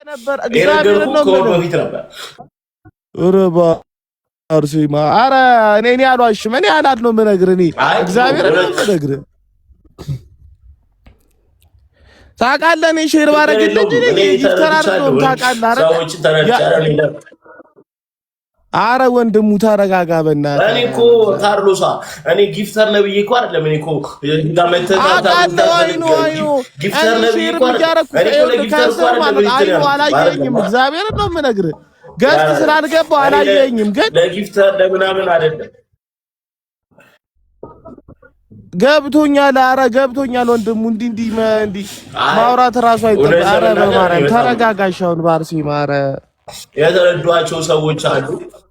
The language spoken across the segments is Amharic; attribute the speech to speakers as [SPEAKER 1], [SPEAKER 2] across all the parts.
[SPEAKER 1] ነበር እግዚአብሔር ነው ረባ አርሲማ አረ እኔ አልዋሽም እኔ አላል ነው የምነግርህ እኔ እግዚአብሔር ነው የምነግርህ ታውቃለህ እኔ ሼር ባረግልህ እንጂ ይተራረም ታውቃለህ አይደል አረ ወንድሙ ተረጋጋ በእናትህ
[SPEAKER 2] እኔ እኮ ካርሎሳ እኔ ጊፍተር ነብዬ እኮ አይደለም እኔ እኮ
[SPEAKER 1] ጊፍተር ነብዬ እኮ አላየኝም እግዚአብሔር ነው የምነግርህ ገስት ስላልገባው አላየኝም ግን
[SPEAKER 2] ለጊፍተር ለምናምን አይደለም
[SPEAKER 1] ገብቶኛል አረ ገብቶኛል ወንድሙ እንዲህ ማውራት ራሱ አይጠበቅ አረ በማርያም ተረጋጋሻውን ባርሲ ማረ
[SPEAKER 2] የተረዷቸው ሰዎች አሉ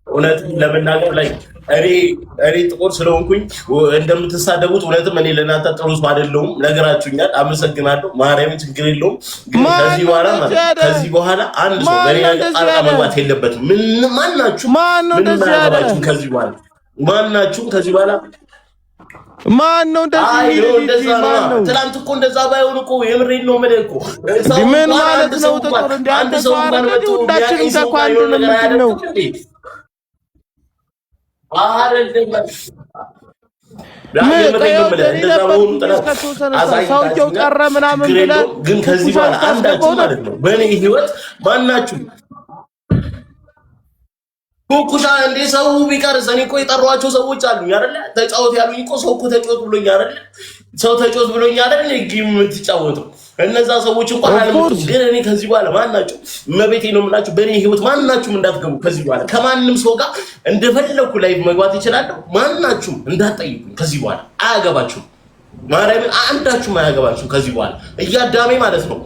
[SPEAKER 2] እውነት ለመናገር ላይ እኔ ጥቁር ስለሆንኩኝ እንደምትሳደቡት እውነትም እኔ ለእናንተ ጥሩ ሰው አይደለሁም ነገራችሁኛል አመሰግናለሁ ማርያም ችግር የለውም ግን ከዚህ በኋላ አንድ ሰው በእኔ ጣልቃ መግባት የለበትም ማናችሁ ከዚህ በኋላ
[SPEAKER 1] ማን ነው እንደዚህ
[SPEAKER 2] ነው ትላንት እኮ እንደዛ ባይሆን እኮ የምሬን ነው ማለት እኮ
[SPEAKER 1] ምን ማለት ነው ጥቁር እንደ አንድ ሰው አረጋግጥ ሁላችንም ተኳንዱ ነው ሰውየው ቀረ ምናምን ብለህ
[SPEAKER 2] ግን ከዚህ በኋላ አንዳችሁ ማለት ነው በእኔ ህይወት ማናችሁ ኮኩሻ እንደ ሰው ቢቀርስ እኔ እኮ የጠሯቸው ሰዎች አሉኝ አይደለ ተጫወት ያሉኝ እኮ ሰው እኮ ተጫወት ብሎኝ አይደለ ሰው ተጫወት ብሎኝ አይደለ ጌም የምትጫወተው እነዛ ሰዎች እንኳን አልመጡም ግን እኔ ከዚህ በኋላ ማናችሁ መቤቴ ነው የምላችሁ በእኔ ህይወት ማናችሁም እንዳትገቡ ከዚህ በኋላ ከማንም ሰው ጋር እንደፈለኩ ላይቭ መግባት ይችላል ማናችሁም እንዳትጠይቁኝ ከዚህ በኋላ አያገባችሁም ማርያምን አንዳችሁም አያገባችሁም ከዚህ በኋላ እያዳሜ ማለት ነው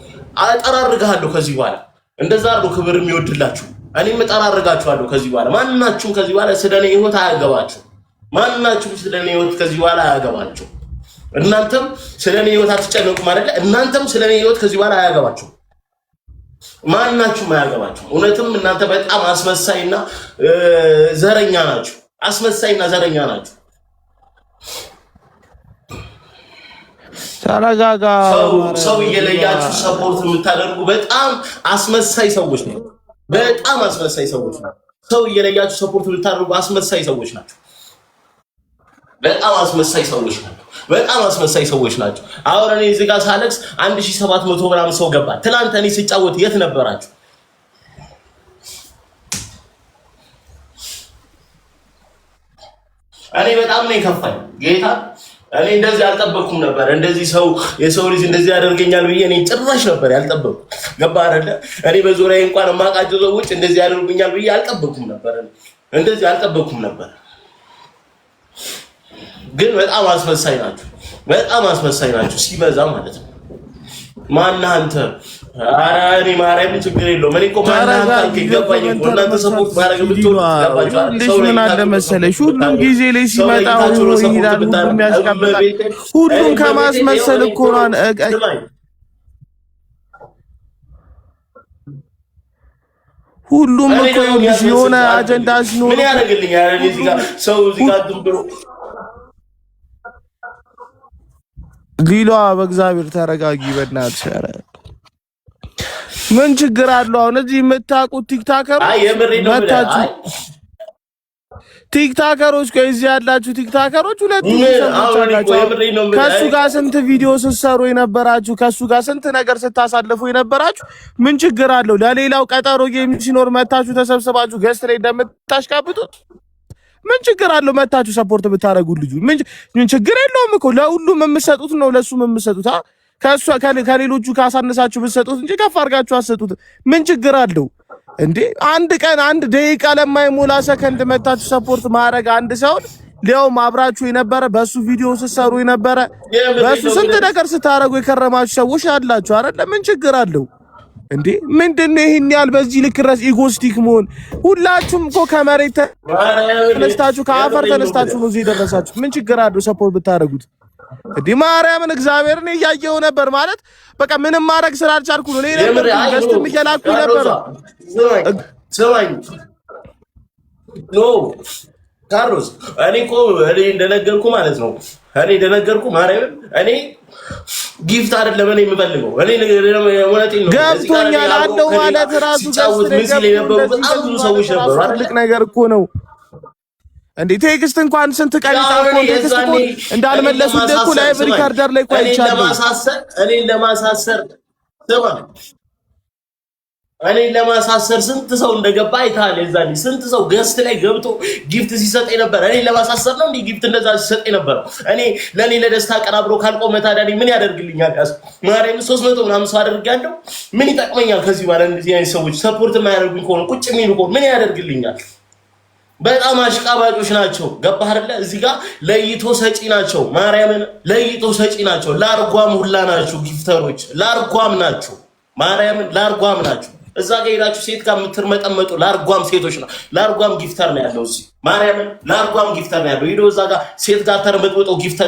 [SPEAKER 2] አጠራርጋለሁ ከዚህ በኋላ እንደዛ ነው ክብር የሚወድላችሁ እኔም እጠራርጋችኋለሁ ከዚህ በኋላ ማናችሁም ከዚህ በኋላ ስለኔ ህይወት አያገባችሁ ማናችሁም ስለኔ ህይወት ከዚህ በኋላ አያገባችሁ እናንተም ስለኔ ህይወት አትጨነቁም አይደለ እናንተም ስለኔ ህይወት ከዚህ በኋላ አያገባችሁ ማናችሁም አያገባችሁ እውነትም እናንተ በጣም አስመሳይና ዘረኛ ናችሁ አስመሳይና ዘረኛ ናችሁ
[SPEAKER 1] ተረጋጋ
[SPEAKER 2] ሰው እየለያችሁ ሰፖርት የምታደርጉ በጣም አስመሳይ ሰዎች ነው በጣም አስመሳይ ሰዎች ናቸው ሰው እየለያችሁ ሰፖርት የምታደርጉ አስመሳይ ሰዎች ናቸው በጣም አስመሳይ ሰዎች ናቸው አሁን እኔ እዚህ ጋር ሳለክስ 1700 ምናምን ሰው ገባ ትላንት እኔ ስጫወት የት ነበራችሁ እኔ በጣም ነው የከፋኝ ጌታ እኔ እንደዚህ አልጠበቅኩም ነበር እንደዚህ የሰው ልጅ እንደዚህ ያደርገኛል ብዬ እኔ ጭራሽ ነበር ያልጠበቅኩ ገባ አይደለ እኔ በዙሪያዬ እንኳን ማቃጀው ሰዎች እንደዚህ ያደርጉኛል ብዬ አልጠበቅኩም ነበር እንደዚህ አልጠበቅኩም ነበር ግን በጣም አስመሳይ ናችሁ ሲበዛ ማለት ነው ማን አንተ አራኒ ማርያም ችግር የለውም እኔ እኮ ማን አንተ ይገባኝ እኮ እናንተ ሰፖርት ማድረግ ብትሉ
[SPEAKER 1] ገባችሁ ምን አለ መሰለሽ ሁሉም ጊዜ ላይ ሲመጣ ሁሉም ያስቀምጣል ሁሉም ከማስመሰል እኮ ነው ሁሉም እኮ የሆነ አጀንዳ ሲኖር
[SPEAKER 2] ምን ያደርግልኛል እኔ እዚህ ጋር ሰው እዚህ ጋር ድምብሮ
[SPEAKER 1] ሊሏ በእግዚአብሔር ተረጋጊ በእናትሽ ኧረ ምን ችግር አለው አሁን እዚህ የምታውቁት ቲክታከሮች ከዚህ ያላችሁ ቲክታከሮች ሁለቱ ሰዎች አላችሁ ከሱ ጋር ስንት ቪዲዮ ስትሰሩ የነበራችሁ ከሱ ጋር ስንት ነገር ስታሳልፉ የነበራችሁ ምን ችግር አለው ለሌላው ቀጠሮ ጌም ሲኖር መታችሁ ተሰብስባችሁ ገስት ላይ እንደምታሽቃብጡት ምን ችግር አለው መታችሁ ሰፖርት ብታረጉ ልጁ ምን ችግር የለውም እኮ ለሁሉም የምትሰጡት ነው ለሱም የምትሰጡት ከሌሎቹ ካሳነሳችሁ ብትሰጡት እንጂ ከፍ አድርጋችሁ አትሰጡት ምን ችግር አለው እንዴ አንድ ቀን አንድ ደቂቃ ለማይሞላ ሰከንድ መታችሁ ሰፖርት ማድረግ አንድ ሰው ሊያውም አብራችሁ የነበረ በሱ ቪዲዮ ስትሰሩ የነበረ በሱ ስንት ነገር ስታረጉ የከረማችሁ ሰዎች አላችሁ አይደል ምን ችግር አለው እንዴ ምንድነው ይሄን ያህል በዚህ ልክ ድረስ ኢጎስቲክ መሆን ሁላችሁም እኮ ከመሬት ተነስታችሁ ከአፈር ተነስታችሁ ነው እዚህ ደረሳችሁ ምን ችግር አለው ሰፖርት ብታረጉት እንዴ ማርያምን እግዚአብሔርን እያየው ነበር ማለት በቃ ምንም ማድረግ ስላልቻልኩ ነው እኔ ነበር ገስትም እየላኩ ነበር
[SPEAKER 2] ሰማኝ ኖ ካርሎስ እኔ እንደነገርኩ ማለት ነው እኔ እንደነገርኩ ማርያምን እኔ ጊፍት አይደለም እኔ የምፈልገው። እኔ እውነቴን ነው።
[SPEAKER 1] ገብቶኛል አለው ማለት ራሱ በጣም ብዙ ሰዎች ነበሩ። ትልቅ ነገር እኮ ነው እንዴ! ቴክስት እንኳን ስንት ቀን ይጻፍኩ ቴክስት እኮ እንዳልመለሱት እኮ ላይቭ ሪካርደር ላይ ቆይ ይቻላል።
[SPEAKER 2] እኔን ለማሳሰር ስንት ሰው እንደገባ አይታል። የዛኔ ስንት ሰው ገስት ላይ ገብቶ ጊፍት ሲሰጠኝ ነበር። እኔን ለማሳሰር ነው እንዴ ጊፍት እንደዛ ሲሰጠኝ ነበር? ለኔ ለደስታ ቀናብሮ ካልቆመ ታዲያ ምን ያደርግልኛል? ማርያም 300 ምናምን ሰው አደርጋለሁ። ምን ይጠቅመኛል? ከዚህ በኋላ እንደዚህ አይነት ሰዎች ሰፖርት የማያደርጉኝ ከሆነ ቁጭ የሚሉ ከሆነ ምን ያደርግልኛል? በጣም አሽቃባጮች ናቸው። ገባህ አይደለ? እዚህ ጋር ለይቶ ሰጪ ናቸው። ማርያምን ለይቶ ሰጪ ናቸው። ላርጓም ሁላ ናቸው። ጊፍተሮች ላርጓም ናቸው። ማርያምን ላርጓም ናቸው። እዛ ጋር ሄዳችሁ ሴት ጋር የምትርመጠመጡ ላርጓም ሴቶች ነው። ላርጓም ጊፍተር ነው ያለው እዚህ። ማርያምን ላርጓም ጊፍተር ነው ያለው። ሄዶ እዛ ጋር ሴት ጋር ተርመጥመጦ ጊፍተር